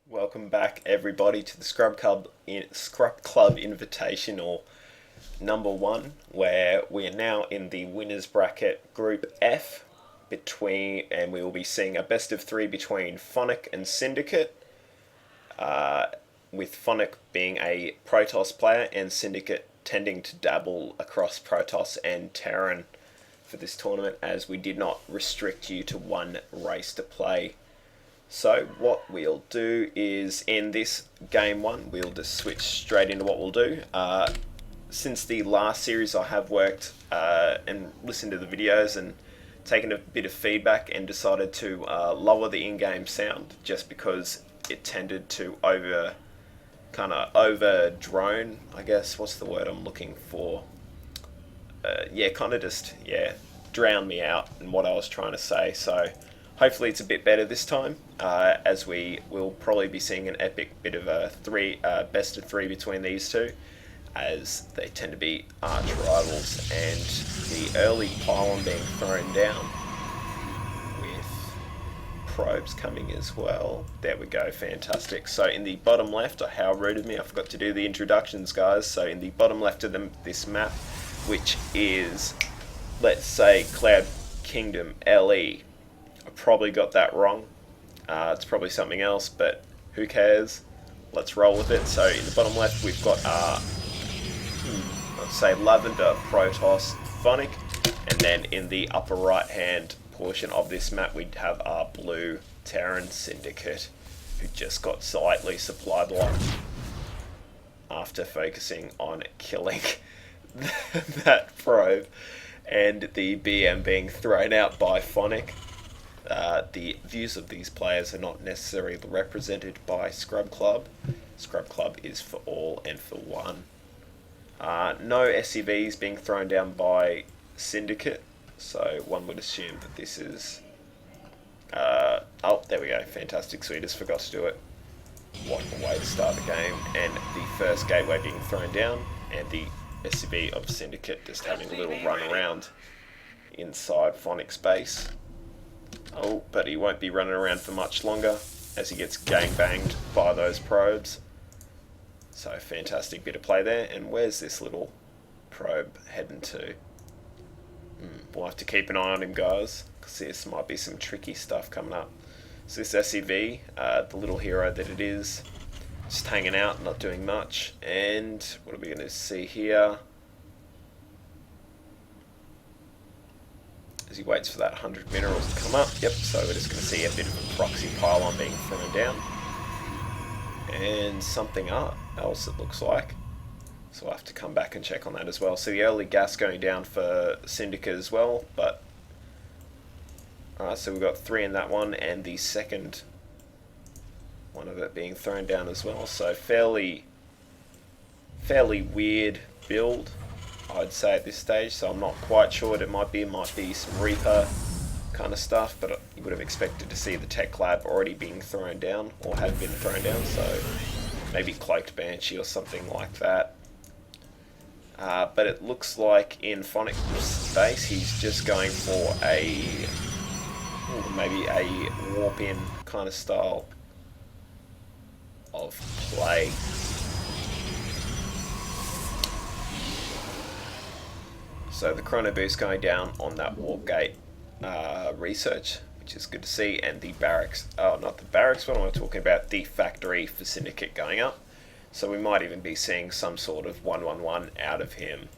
Welcome back, everybody, to the Scrub Club Invitational number 1, where we are now in the winners bracket Group F and we will be seeing a best of 3 between Phonic and Syndicate, with Phonic being a Protoss player and Syndicate tending to dabble across Protoss and Terran for this tournament, as we did not restrict you to one race to play. So what we'll do is, in this game 1, we'll just switch straight into what we'll do. Since the last series, I have worked and listened to the videos and taken a bit of feedback and decided to lower the in-game sound, just because it tended to over drone, I guess. What's the word I'm looking for? Drown me out in what I was trying to say. So hopefully it's a bit better this time, as we will probably be seeing an epic bit of a best of 3 between these two, as they tend to be arch rivals. And the early pylon being thrown down with probes coming as well. There we go, fantastic. So in the bottom left, how rude of me, I forgot to do the introductions, guys. So in the bottom left of this map, which is, let's say, Cloud Kingdom LE. I probably got that wrong. It's probably something else, but who cares? Let's roll with it. So in the bottom left, we've got let's say Lavender, Protoss, Phonic, and then in the upper right hand portion of this map, we have our blue Terran Syndicate, who just got slightly supply blocked after focusing on killing that probe, and the BM being thrown out by Phonic. The views of these players are not necessarily represented by Scrub Club. Scrub Club is for all and for one. No SCVs being thrown down by Syndicate, so one would assume that this is... oh, there we go, fantastic, so we just forgot to do it. What a way to start the game. And the first gateway being thrown down, and the SCV of Syndicate just having a little run around inside Phonic's base. Oh, but he won't be running around for much longer, as he gets gangbanged by those probes. So fantastic bit of play there. And where's this little probe heading to? We'll have to keep an eye on him, guys, because this might be some tricky stuff coming up. So this SCV, the little hero that it is, just hanging out, not doing much. And what are we going to see here? As he waits for that 100 minerals to come up. Yep, so we're just going to see a bit of a proxy pylon being thrown down. And something else, it looks like. So we'll have to come back and check on that as well. So the early gas going down for Syndicate as well. But alright, so we've got 3 in that one, and the second one of it being thrown down as well. So fairly weird build, I'd say, at this stage. So I'm not quite sure what it might be. It might be some Reaper kind of stuff, but you would have expected to see the Tech Lab already being thrown down, or have been thrown down. So maybe Cloaked Banshee or something like that. But it looks like in Phonic's base, he's just going for maybe a warp-in kind of style of play. So the chrono boost going down on that warp gate research, which is good to see, and the barracks, not the barracks, what am I talking about? The factory for Syndicate going up. So we might even be seeing some sort of 1-1-1 out of him,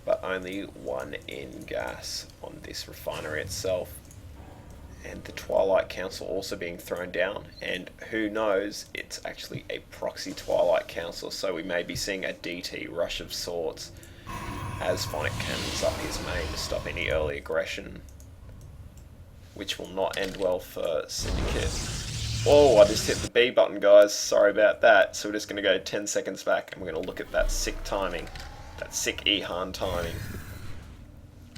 but only 1 in gas on this refinery itself. And the Twilight Council also being thrown down, and who knows, it's actually a proxy Twilight Council, so we may be seeing a DT rush of sorts, as Phonic cannons up his main to stop any early aggression, which will not end well for Syndicate. Oh, I just hit the B button, guys, sorry about that. So we're just going to go 10 seconds back, and we're going to look at that sick timing, that sick Ehan timing.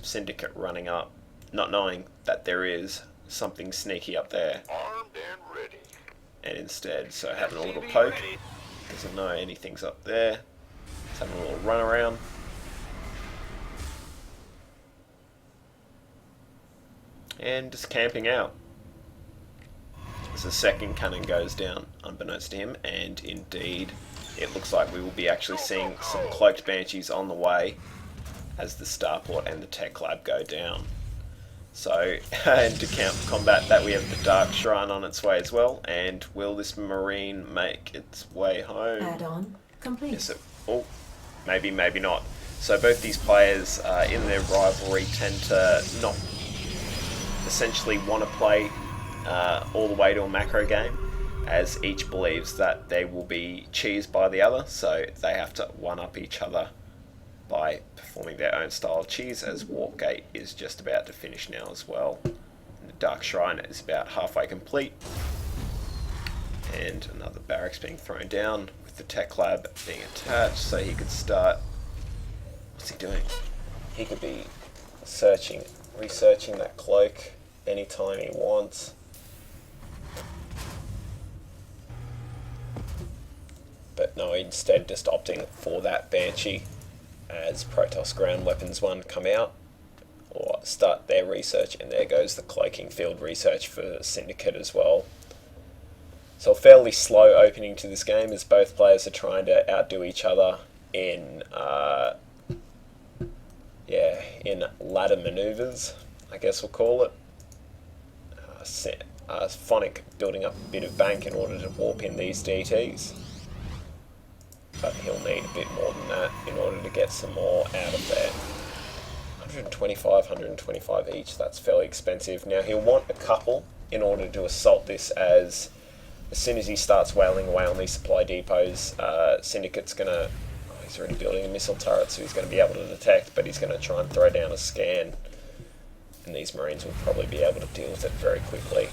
Syndicate running up, not knowing that there is something sneaky up there, Armed and ready. and instead, so having a little poke, doesn't know anything's up there, just having a little run around. And just camping out. as the second cannon goes down, unbeknownst to him, and indeed it looks like we will be actually seeing some cloaked banshees on the way as the starport and the tech lab go down. So, and to combat that, we have the Dark Shrine on its way as well. And will this Marine make its way home? Add-on complete. Yes, oh, maybe not. So both these players in their rivalry tend to not essentially want to play all the way to a macro game, as each believes that they will be cheesed by the other, so they have to one-up each other by performing their own style of cheese, as Warpgate is just about to finish now as well. And the Dark Shrine is about halfway complete. And another barracks being thrown down with the tech lab being attached so he could start... What's he doing? He could be researching that cloak anytime he wants. But no, instead just opting for that Banshee as Protoss Ground Weapons 1 come out or start their research, and there goes the cloaking field research for Syndicate as well. So a fairly slow opening to this game as both players are trying to outdo each other in ladder maneuvers, I guess we'll call it. Phonic building up a bit of bank in order to warp in these DTs. But he'll need a bit more than that in order to get some more out of there. 125 each, that's fairly expensive. Now he'll want a couple in order to assault this, as soon as he starts wailing away on these supply depots, Syndicate's going to... Oh, he's already building a missile turret, so he's going to be able to detect, but he's going to try and throw down a scan. And these Marines will probably be able to deal with it very quickly.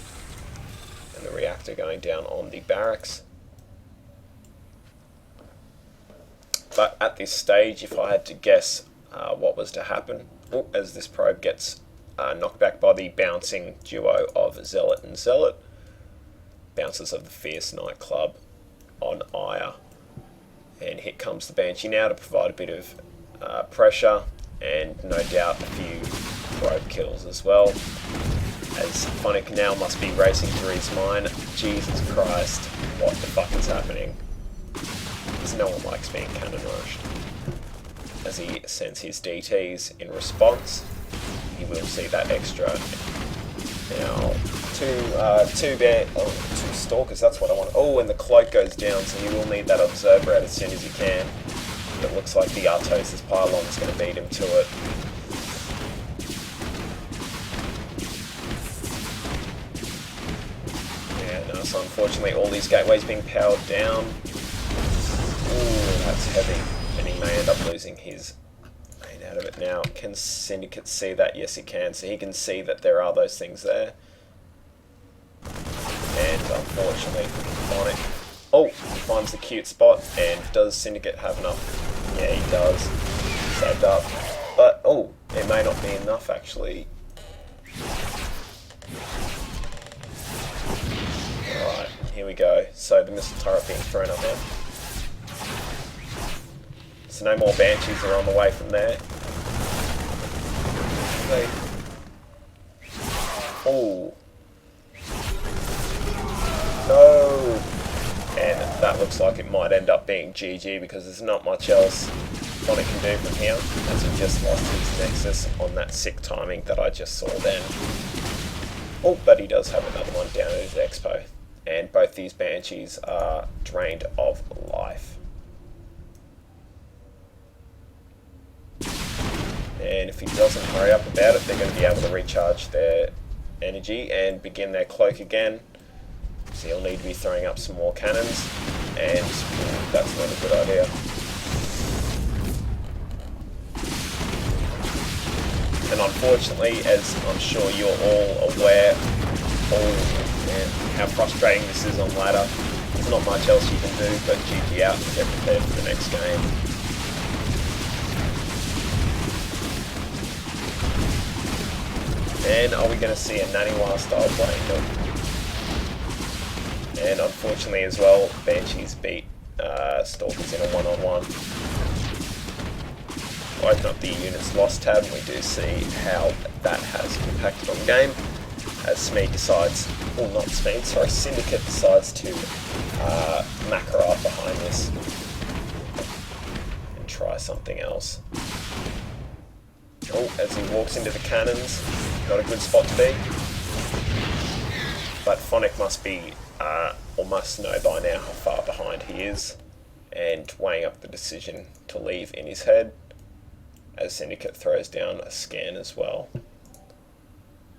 And the reactor going down on the barracks. But at this stage, if I had to guess what was to happen, as this probe gets knocked back by the bouncing duo of Zealot and Zealot, bouncers of the Fierce Nightclub on Ire. And here comes the Banshee now to provide a bit of pressure, and no doubt a few probe kills as well. As Phonic now must be racing through his mind. Jesus Christ, what the fuck is happening? Because no one likes being cannon rushed. As he sends his DTs in response, he will see that extra. Now, two stalkers, that's what I want. Oh, and the cloak goes down, so you will need that observer out as soon as you can. It looks like the Artosis pylon is going to beat him to it. Yeah, no, so unfortunately all these gateways being powered down. Ooh, that's heavy. And he may end up losing his main out of it now. Can Syndicate see that? Yes, he can. So he can see that there are those things there. And unfortunately, Phonic. Oh, he finds the cute spot. And does Syndicate have enough? Yeah, he does. Saved up. But, oh, it may not be enough actually. Alright, here we go. So the missile turret being thrown up now. So no more Banshees are on the way from there. Oh. No. And that looks like it might end up being GG, because there's not much else Phonic can do from here, as he just lost his Nexus on that sick timing that I just saw then. Oh, but he does have another one down at his Expo. And both these Banshees are drained of life. And if he doesn't hurry up about it, they're going to be able to recharge their energy and begin their cloak again. So he'll need to be throwing up some more cannons, and that's not a good idea. And unfortunately, as I'm sure you're all aware, how frustrating this is on ladder. There's not much else you can do but GG out and get prepared for the next game. And are we going to see a Naniwa style play? Nope. And unfortunately as well, Banshees beat Stalkers in a one-on-one. Open up the units lost tab, and we do see how that has impacted on the game, as Smee decides, well not Smee, sorry, Syndicate decides to macro up behind this and try something else. Oh, as he walks into the cannons, not a good spot to be. But Phonic must be, or must know by now how far behind he is, and weighing up the decision to leave in his head, as Syndicate throws down a scan as well.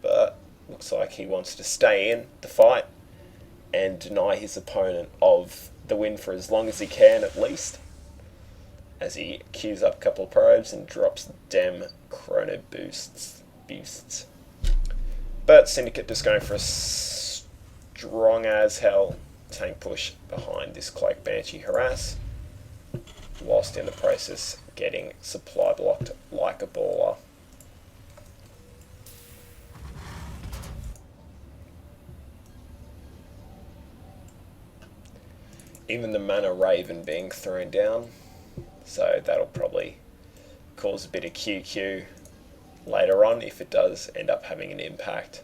But looks like he wants to stay in the fight and deny his opponent of the win for as long as he can at least, as he queues up a couple of probes and drops dem chrono boosts. But Syndicate just going for a strong as hell tank push behind this Cloak Banshee harass, whilst in the process getting supply blocked like a baller. Even the Mana Raven being thrown down, so that'll probably cause a bit of QQ later on if it does end up having an impact.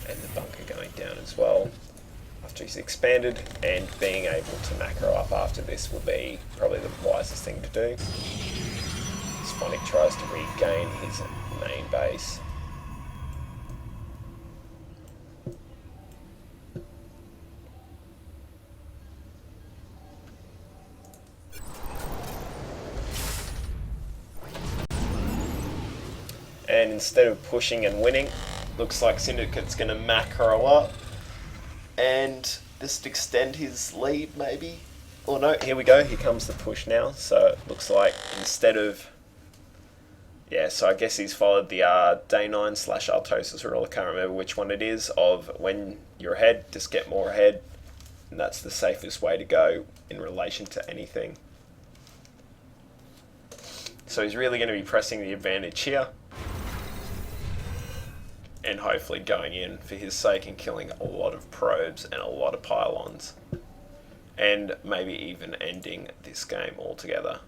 And the bunker going down as well after he's expanded, and being able to macro up after this will be probably the wisest thing to do. As Phonic tries to regain his main base. And instead of pushing and winning, looks like Syndicate's going to macro up and just extend his lead maybe. Oh no, here we go, here comes the push now. So it looks like instead of, yeah, so I guess he's followed the day 9 / Artosis rule, I can't remember which one it is, of when you're ahead, just get more ahead. And that's the safest way to go in relation to anything. So he's really going to be pressing the advantage here, and hopefully going in for his sake and killing a lot of probes and a lot of pylons, and maybe even ending this game altogether.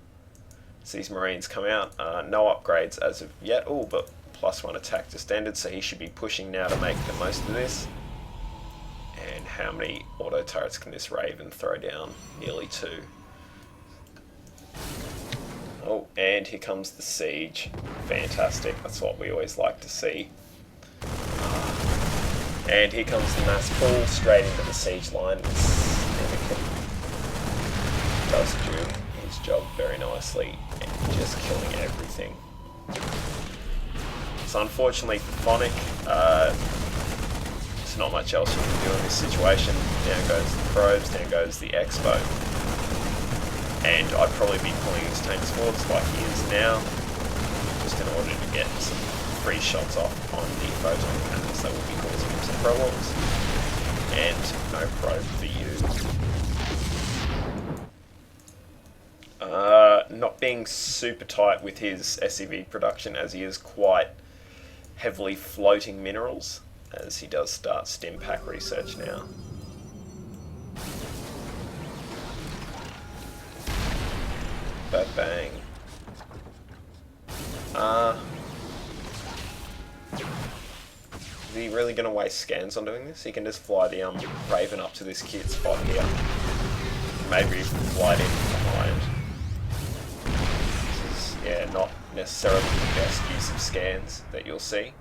So these Marines come out, no upgrades as of yet, but +1 attack just ended, so he should be pushing now to make the most of this. And how many auto turrets can this Raven throw down? Nearly 2. Oh, and here comes the siege. Fantastic, that's what we always like to see. And here comes the mass pull straight into the siege line. Does do his job very nicely and just killing everything. So unfortunately for Phonic, there's not much else you can do in this situation. Down goes the probes, down goes the Expo. And I'd probably be pulling his tanks forwards like he is now, just in order to get some free shots off on the photon cannons that will be causing him some problems. And no probe for you. Not being super tight with his SCV production, as he is quite heavily floating minerals, as he does start stim pack research now. But bang. Is he really going to waste scans on doing this? He can just fly the Raven up to this cute spot here. Maybe fly it in behind. This is, yeah, not necessarily the best use of scans that you'll see.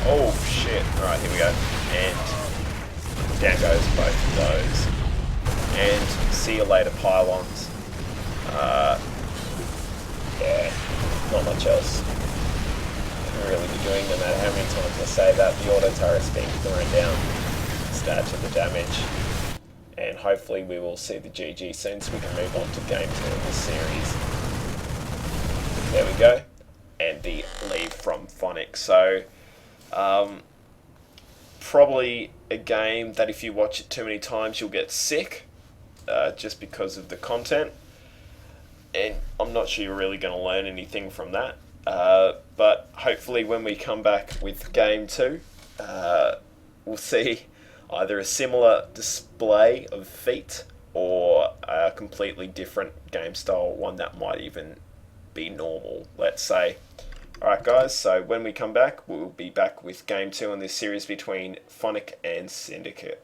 Oh shit, alright, here we go. And down goes both of those. And see you later, pylons. Yeah, not much else really be doing, no matter how many times I say that. The auto turret's being thrown down, just add to the damage, and hopefully we will see the GG soon so we can move on to game 2 of this series. There we go, and the leave from Phonic. So probably a game that if you watch it too many times you'll get sick, just because of the content, and I'm not sure you're really going to learn anything from that. But hopefully when we come back with game 2, we'll see either a similar display of feat or a completely different game style, one that might even be normal, let's say. Alright guys, so when we come back, we'll be back with game 2 in this series between Phonic and Syndicate.